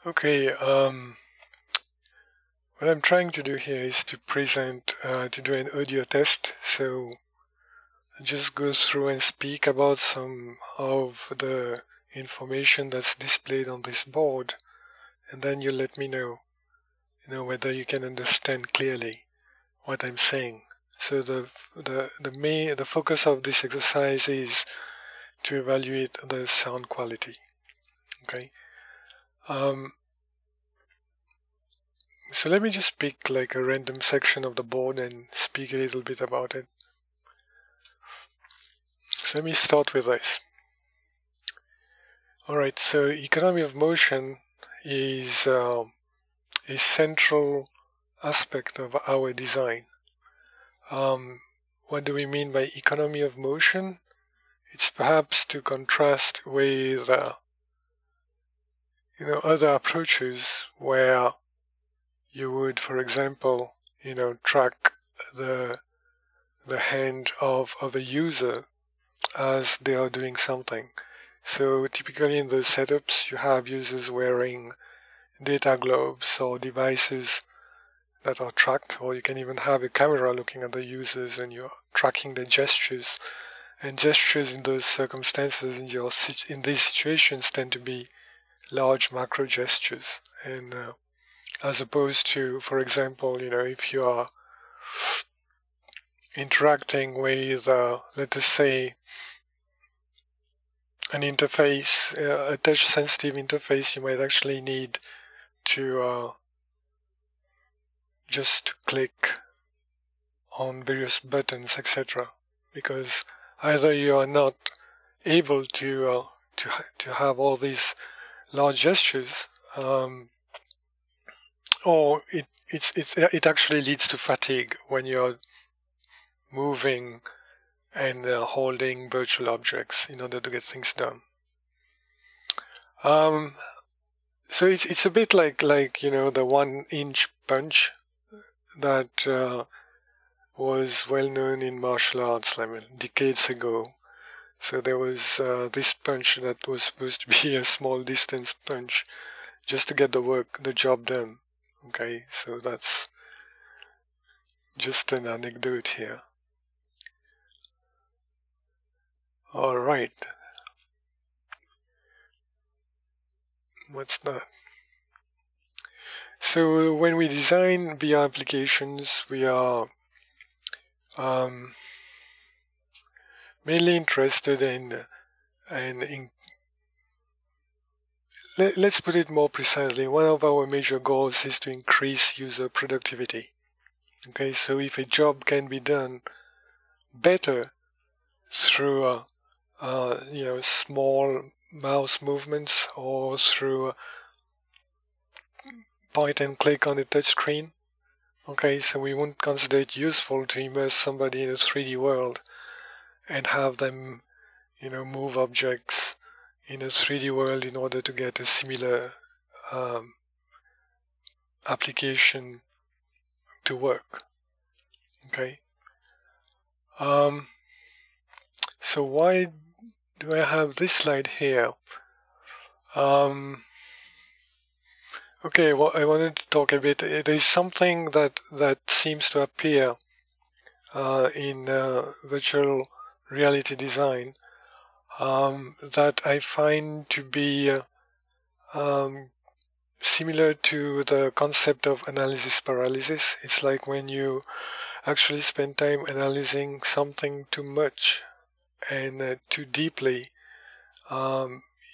Okay, what I'm trying to do here is to to do an audio test. So I'll just go through and speak about some of the information that's displayed on this board, and then you let me know, whether you can understand clearly what I'm saying. So the focus of this exercise is to evaluate the sound quality. Okay. So let me just pick like a random section of the board and speak a little bit about it. So let me start with this. Alright, so economy of motion is a central aspect of our design. What do we mean by economy of motion? It's perhaps to contrast with other approaches where you would, for example, track the hand of a user as they are doing something. So typically in those setups you have users wearing data globes or devices that are tracked, or you can even have a camera looking at the users and you're tracking their gestures. And gestures in those circumstances, in these situations, tend to be large macro gestures. And as opposed to, for example, if you are interacting with, let us say, an interface, a touch-sensitive interface, you might actually need to just click on various buttons, etc. Because either you are not able to have all these large gestures, or it actually leads to fatigue when you're moving and holding virtual objects in order to get things done. So it's a bit like the 1-inch punch that was well known in martial arts decades ago. So there was this punch that was supposed to be a small distance punch just to get the job done. Okay, so that's just an anecdote here. All right. What's that? So when we design VR applications, we are mainly interested let's put it more precisely. One of our major goals is to increase user productivity. Okay, so if a job can be done better through small mouse movements or through point and click on the touch screen, okay, so we wouldn't consider it useful to immerse somebody in a 3D world and have them move objects in a 3D world in order to get a similar application to work. Okay. So why do I have this slide here? Okay, well, I wanted to talk a bit. There's something that seems to appear in virtual reality design that I find to be similar to the concept of analysis paralysis. It's like when you actually spend time analyzing something too much and too deeply,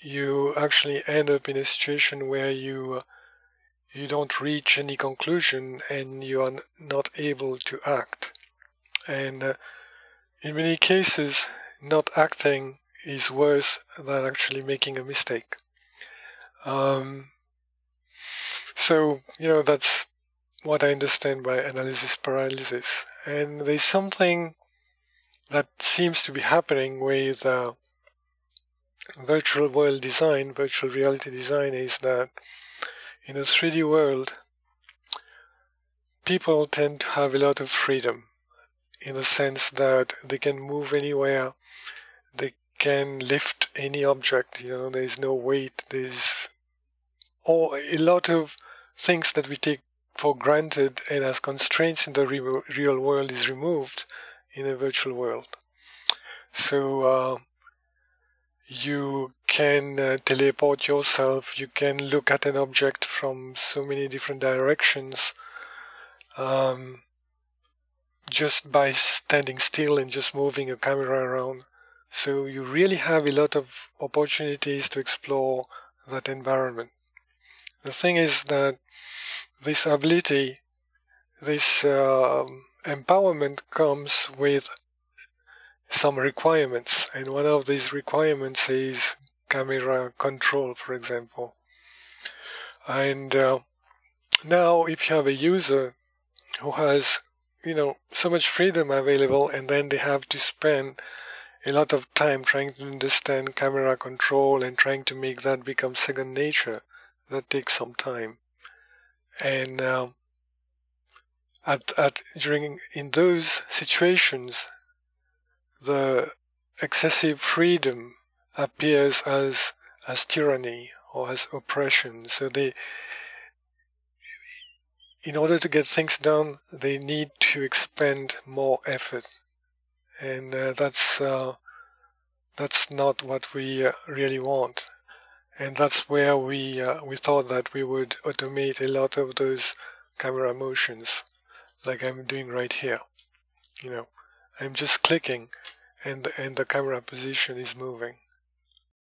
you actually end up in a situation where you don't reach any conclusion and you are not able to act. And in many cases, not acting is worse than actually making a mistake. So, that's what I understand by analysis paralysis. And there's something that seems to be happening with virtual world design, virtual reality design, is that in a 3D world, people tend to have a lot of freedom in the sense that they can move anywhere, they can lift any object, there's no weight, there's or a lot of things that we take for granted and as constraints in the real world is removed in a virtual world. So you can teleport yourself, you can look at an object from so many different directions just by standing still and just moving a camera around. So you really have a lot of opportunities to explore that environment. The thing is that this ability, this empowerment comes with some requirements, and one of these requirements is camera control, for example. And now if you have a user who has so much freedom available, and then they have to spend a lot of time trying to understand camera control and trying to make that become second nature, that takes some time. And in those situations, the excessive freedom appears as tyranny or as oppression. So in order to get things done, they need to expend more effort, and that's not what we really want. And that's where we thought that we would automate a lot of those camera motions, like I'm doing right here. I'm just clicking, and the camera position is moving.